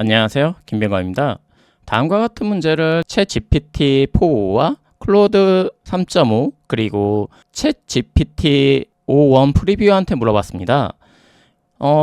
안녕하세요. 김병관입니다. 다음과 같은 문제를 챗GPT-4와 클로드 3.5 그리고 챗GPT 5.1 프리뷰한테 물어봤습니다.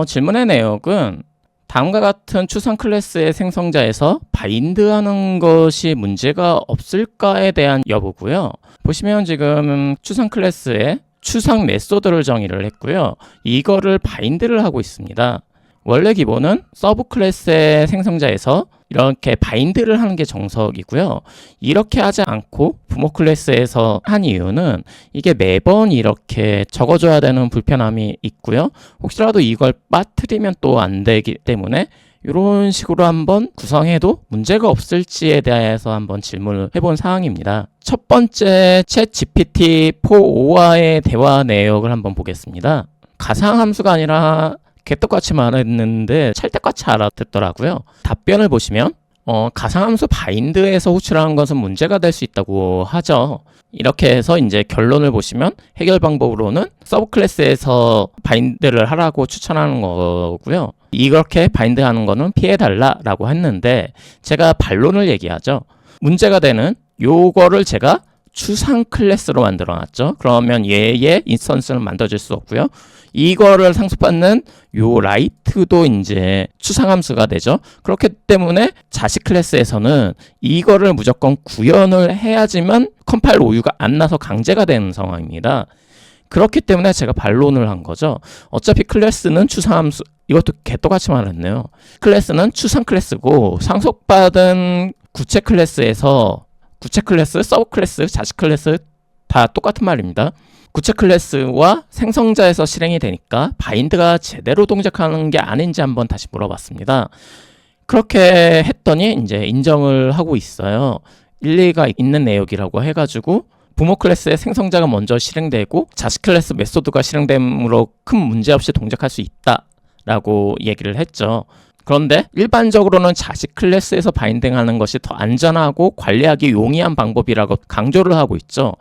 질문의 내용은 다음과 같은 추상 클래스의 생성자에서 바인드하는 것이 문제가 없을까에 대한 여부고요. 보시면 지금 추상 클래스의 추상 메소드를 정의를 했고요. 이거를 바인드를 하고 있습니다. 원래 기본은 서브 클래스의 생성자에서 이렇게 바인드를 하는 게 정석이고요. 이렇게 하지 않고 부모 클래스에서 한 이유는 이게 매번 이렇게 적어줘야 되는 불편함이 있고요. 혹시라도 이걸 빠뜨리면 또 안 되기 때문에 이런 식으로 한번 구성해도 문제가 없을지에 대해서 한번 질문을 해본 사항입니다. 첫 번째 챗 GPT-4와의 대화 내역을 한번 보겠습니다. 가상함수가 아니라 개떡같이 말했는데 찰떡같이 알아듣더라고요. 답변을 보시면 가상함수 바인드에서 호출하는 것은 문제가 될 수 있다고 하죠. 이렇게 해서 이제 결론을 보시면 해결 방법으로는 서브 클래스에서 바인드를 하라고 추천하는 거고요. 이렇게 바인드하는 거는 피해달라라고 했는데 제가 반론을 얘기하죠. 문제가 되는 요거를 제가 추상 클래스로 만들어 놨죠. 그러면 얘의 인스턴스를 만들어줄 수 없고요. 이거를 상속받는 요 라이트도 이제 추상함수가 되죠. 그렇기 때문에 자식 클래스에서는 이거를 무조건 구현을 해야지만 컴파일 오류가 안 나서 강제가 되는 상황입니다. 그렇기 때문에 제가 반론을 한 거죠. 어차피 클래스는 추상함수, 이것도 개떡같이 말했네요. 클래스는 추상 클래스고 상속받은 구체 클래스에서 구체 클래스, 서브 클래스, 자식 클래스 다 똑같은 말입니다. 구체 클래스와 생성자에서 실행이 되니까 바인드가 제대로 동작하는 게 아닌지 한번 다시 물어봤습니다. 그렇게 했더니 이제 인정을 하고 있어요. 일리가 있는 내역이라고 해가지고 부모 클래스의 생성자가 먼저 실행되고 자식 클래스 메소드가 실행됨으로 큰 문제 없이 동작할 수 있다라고 얘기를 했죠. 그런데 일반적으로는 자식 클래스에서 바인딩하는 것이 더 안전하고 관리하기 용이한 방법이라고 강조를 하고 있죠.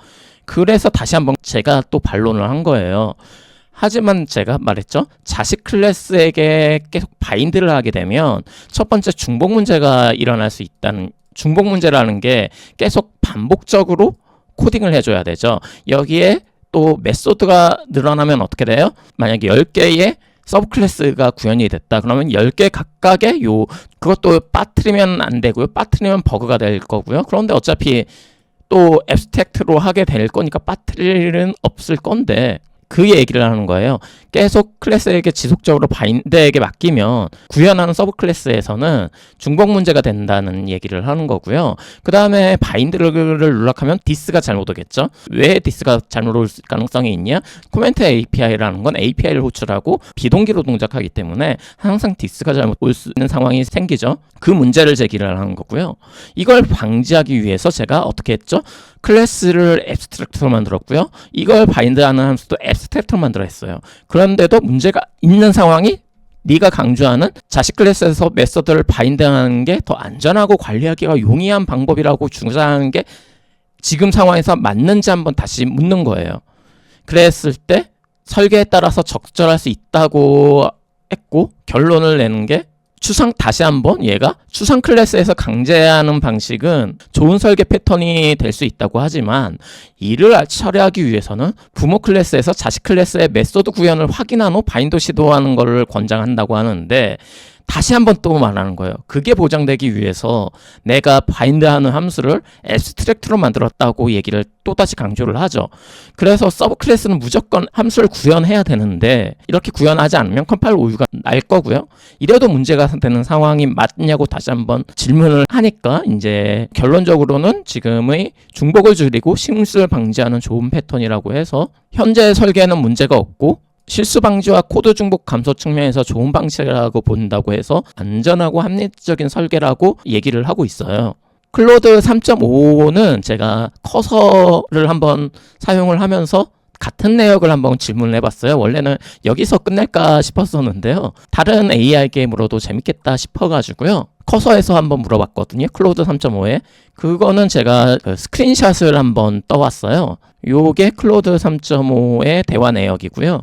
그래서 다시 한번 제가 또 반론을 한 거예요. 하지만 제가 말했죠. 자식 클래스에게 계속 바인드를 하게 되면 첫 번째 중복 문제가 일어날 수 있다는, 중복 문제라는 게 계속 반복적으로 코딩을 해줘야 되죠. 여기에 또 메소드가 늘어나면 어떻게 돼요? 만약에 10개의 서브 클래스가 구현이 됐다. 그러면 10개 각각의 그것도 빠뜨리면 안 되고요. 빠뜨리면 버그가 될 거고요. 그런데 어차피 또 앱스트랙트로 하게 될 거니까 빠뜨릴 일은 없을 건데 그 얘기를 하는 거예요. 계속 클래스에게 지속적으로 바인드에게 맡기면 구현하는 서브 클래스에서는 중복 문제가 된다는 얘기를 하는 거고요. 그 다음에 바인드를 누락하면 디스가 잘못 오겠죠. 왜 디스가 잘못 올 가능성이 있냐? 코멘트 API라는 건 API를 호출하고 비동기로 동작하기 때문에 항상 디스가 잘못 올 수 있는 상황이 생기죠. 그 문제를 제기를 하는 거고요. 이걸 방지하기 위해서 제가 어떻게 했죠? 클래스를 앱스트랙트로 만들었고요. 이걸 바인드하는 함수도 앱스트랙트로 만들어 했어요. 그런데도 문제가 있는 상황이 네가 강조하는 자식 클래스에서 메서드를 바인드하는 게 더 안전하고 관리하기가 용이한 방법이라고 주장하는 게 지금 상황에서 맞는지 한번 다시 묻는 거예요. 그랬을 때 설계에 따라서 적절할 수 있다고 했고 결론을 내는 게 다시 한번 얘가 추상 클래스에서 강제하는 방식은 좋은 설계 패턴이 될 수 있다고 하지만 이를 처리하기 위해서는 부모 클래스에서 자식 클래스의 메소드 구현을 확인한 후 바인드 시도하는 것을 권장한다고 하는데 다시 한번 또 말하는 거예요. 그게 보장되기 위해서 내가 바인드하는 함수를 앱스트랙트로 만들었다고 얘기를 또다시 강조를 하죠. 그래서 서브 클래스는 무조건 함수를 구현해야 되는데 이렇게 구현하지 않으면 컴파일 오류가 날 거고요. 이래도 문제가 되는 상황이 맞냐고 다시 한번 질문을 하니까 이제 결론적으로는 지금의 중복을 줄이고 실수를 방지하는 좋은 패턴이라고 해서 현재 설계에는 문제가 없고 실수 방지와 코드 중복 감소 측면에서 좋은 방식이라고 본다고 해서 안전하고 합리적인 설계라고 얘기를 하고 있어요. 클로드 3.5는 제가 커서를 한번 사용을 하면서 같은 내역을 한번 질문을 해봤어요. 원래는 여기서 끝낼까 싶었었는데요. 다른 AR 게임으로도 재밌겠다 싶어가지고요. 커서에서 한번 물어봤거든요. 클로드 3.5에. 그거는 제가 스크린샷을 한번 떠왔어요. 요게 클로드 3.5의 대화 내역이고요.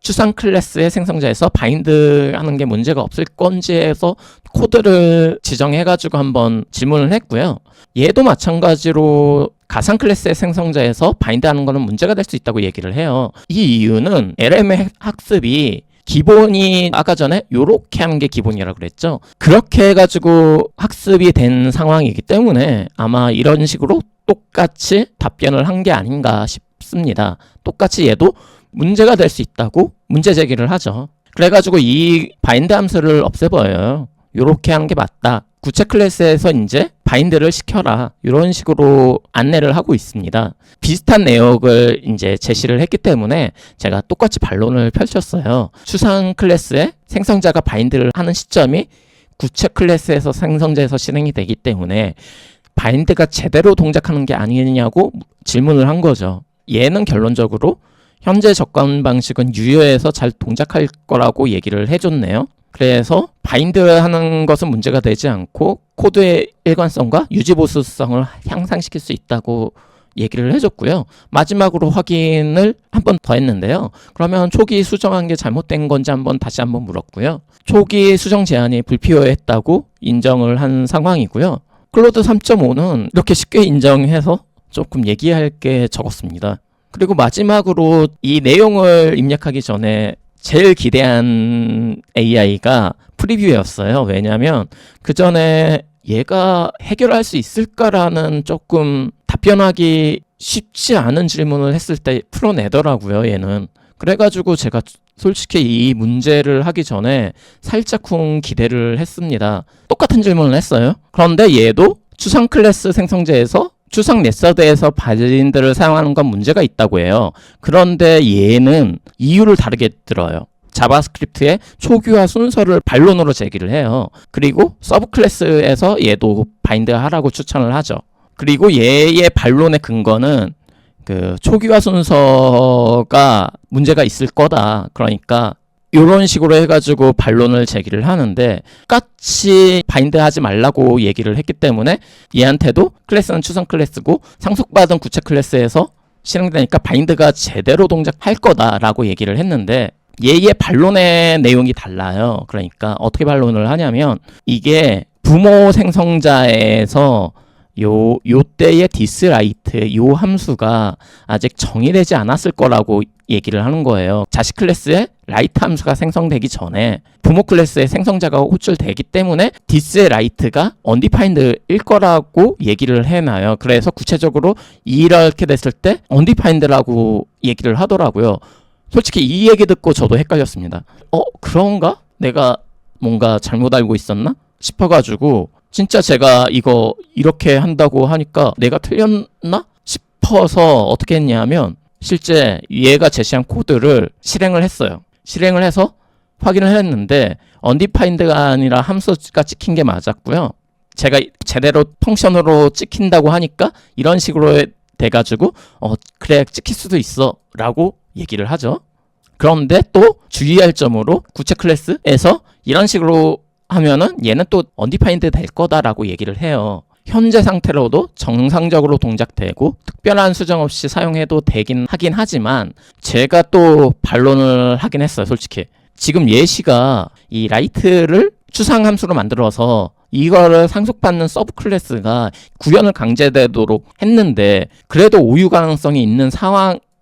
추상 클래스의 생성자에서 바인드 하는 게 문제가 없을 건지 해서 코드를 지정해가지고 한번 질문을 했고요. 얘도 마찬가지로 가상 클래스의 생성자에서 바인드 하는 거는 문제가 될 수 있다고 얘기를 해요. 이 이유는 LM의 학습이 기본이 아까 전에 요렇게 하는 게 기본이라고 그랬죠. 그렇게 해가지고 학습이 된 상황이기 때문에 아마 이런 식으로 똑같이 답변을 한 게 아닌가 싶습니다. 똑같이 얘도 문제가 될 수 있다고 문제 제기를 하죠. 그래가지고 이 바인드 함수를 없애버려요. 요렇게 하는 게 맞다. 구체 클래스에서 이제 바인드를 시켜라. 이런 식으로 안내를 하고 있습니다. 비슷한 내용을 이제 제시를 했기 때문에 제가 똑같이 반론을 펼쳤어요. 추상 클래스의 생성자가 바인드를 하는 시점이 구체 클래스에서 생성자에서 실행이 되기 때문에 바인드가 제대로 동작하는 게 아니냐고 질문을 한 거죠. 얘는 결론적으로 현재 접근 방식은 유효해서 잘 동작할 거라고 얘기를 해줬네요. 그래서 바인드 하는 것은 문제가 되지 않고 코드의 일관성과 유지보수성을 향상시킬 수 있다고 얘기를 해줬고요. 마지막으로 확인을 한 번 더 했는데요. 그러면 초기 수정한 게 잘못된 건지 다시 한번 물었고요. 초기 수정 제한이 불필요했다고 인정을 한 상황이고요. 클로드 3.5는 이렇게 쉽게 인정해서 조금 얘기할 게 적었습니다. 그리고 마지막으로 이 내용을 입력하기 전에 제일 기대한 AI가 프리뷰였어요. 왜냐하면 그 전에 얘가 해결할 수 있을까라는 조금 답변하기 쉽지 않은 질문을 했을 때 풀어내더라고요, 얘는. 그래가지고 제가 솔직히 이 문제를 하기 전에 살짝쿵 기대를 했습니다. 똑같은 질문을 했어요. 그런데 얘도 추상 클래스 생성자에서 추상 메서드에서 바인드를 사용하는 건 문제가 있다고 해요. 그런데 얘는 이유를 다르게 들어요. 자바스크립트의 초기화 순서를 반론으로 제기를 해요. 그리고 서브 클래스에서 얘도 바인드 하라고 추천을 하죠. 그리고 얘의 반론의 근거는 그 초기화 순서가 문제가 있을 거다. 그러니까 이런 식으로 해가지고 반론을 제기를 하는데 똑같이 바인드 하지 말라고 얘기를 했기 때문에 얘한테도 클래스는 추상 클래스고 상속받은 구체 클래스에서 실행되니까 바인드가 제대로 동작할 거다라고 얘기를 했는데 얘의 반론의 내용이 달라요. 그러니까 어떻게 반론을 하냐면 이게 부모 생성자에서 요때의 디스라이트 요 함수가 아직 정의되지 않았을 거라고 얘기를 하는 거예요. 자식 클래스에 라이트 함수가 생성되기 전에 부모 클래스의 생성자가 호출되기 때문에 디스의 라이트가 undefined일 거라고 얘기를 해놔요. 그래서 구체적으로 이렇게 됐을 때 undefined라고 얘기를 하더라고요. 솔직히 이 얘기 듣고 저도 헷갈렸습니다. 그런가? 내가 뭔가 잘못 알고 있었나? 싶어가지고 진짜 제가 이거 이렇게 한다고 하니까 내가 틀렸나? 싶어서 어떻게 했냐면 실제 얘가 제시한 코드를 실행을 했어요. 실행을 해서 확인을 했는데 undefined가 아니라 함수가 찍힌 게 맞았고요. 제가 제대로 펑션으로 찍힌다고 하니까 이런 식으로 돼가지고 그래 찍힐 수도 있어 라고 얘기를 하죠. 그런데 또 주의할 점으로 구체 클래스에서 이런 식으로 하면은 얘는 또 undefined 될 거다라고 얘기를 해요. 현재 상태로도 정상적으로 동작되고 특별한 수정 없이 사용해도 되긴 하긴 하지만 제가 또 반론을 하긴 했어요. 솔직히 지금 예시가 이 라이트를 추상 함수로 만들어서 이거를 상속받는 서브 클래스가 구현을 강제되도록 했는데 그래도 오유 가능성이 있는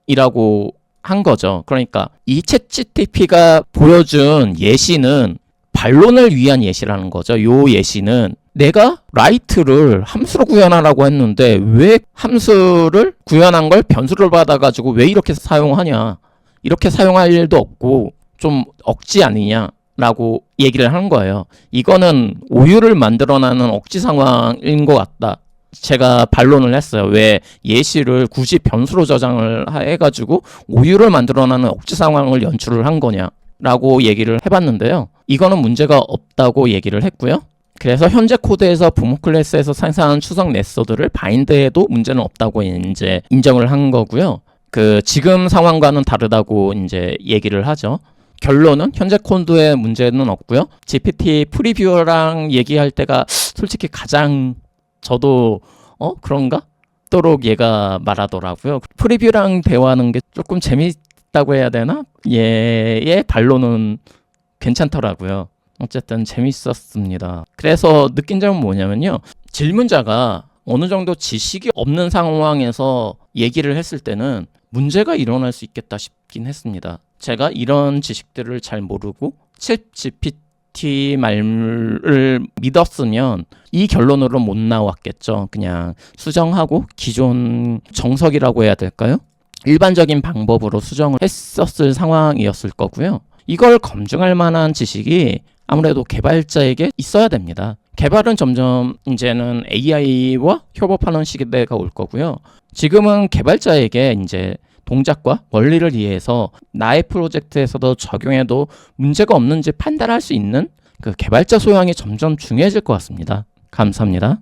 상황이라고 한 거죠. 그러니까 이 챗GPT가 보여준 예시는 반론을 위한 예시라는 거죠. 요 예시는 내가 라이트를 함수로 구현하라고 했는데 왜 함수를 구현한 걸 변수를 받아가지고 왜 이렇게 사용하냐. 이렇게 사용할 일도 없고 좀 억지 아니냐 라고 얘기를 하는 거예요. 이거는 오유를 만들어내는 억지 상황인 것 같다. 제가 반론을 했어요. 왜 예시를 굳이 변수로 저장을 해가지고 오유를 만들어내는 억지 상황을 연출을 한 거냐 라고 얘기를 해봤는데요. 이거는 문제가 없다고 얘기를 했고요. 그래서 현재 코드에서 부모 클래스에서 생성한 추상 메서드를 바인드해도 문제는 없다고 이제 인정을 한 거고요. 그 지금 상황과는 다르다고 이제 얘기를 하죠. 결론은 현재 코드에 문제는 없고요. GPT 프리뷰어랑 얘기할 때가 솔직히 가장 저도 그런가? 도록 얘가 말하더라고요. 프리뷰랑 대화하는 게 조금 맞다고 해야 되나? 얘의 반론은 괜찮더라고요. 어쨌든 재밌었습니다. 그래서 느낀 점은 뭐냐면요. 질문자가 어느 정도 지식이 없는 상황에서 얘기를 했을 때는 문제가 일어날 수 있겠다 싶긴 했습니다. 제가 이런 지식들을 잘 모르고 챗 GPT 말을 믿었으면 이 결론으로 못 나왔겠죠. 그냥 수정하고 기존 정석이라고 해야 될까요? 일반적인 방법으로 수정을 했었을 상황이었을 거고요. 이걸 검증할 만한 지식이 아무래도 개발자에게 있어야 됩니다. 개발은 점점 이제는 AI와 협업하는 시대가 올 거고요. 지금은 개발자에게 이제 동작과 원리를 이해해서 나의 프로젝트에서도 적용해도 문제가 없는지 판단할 수 있는 그 개발자 소양이 점점 중요해질 것 같습니다. 감사합니다.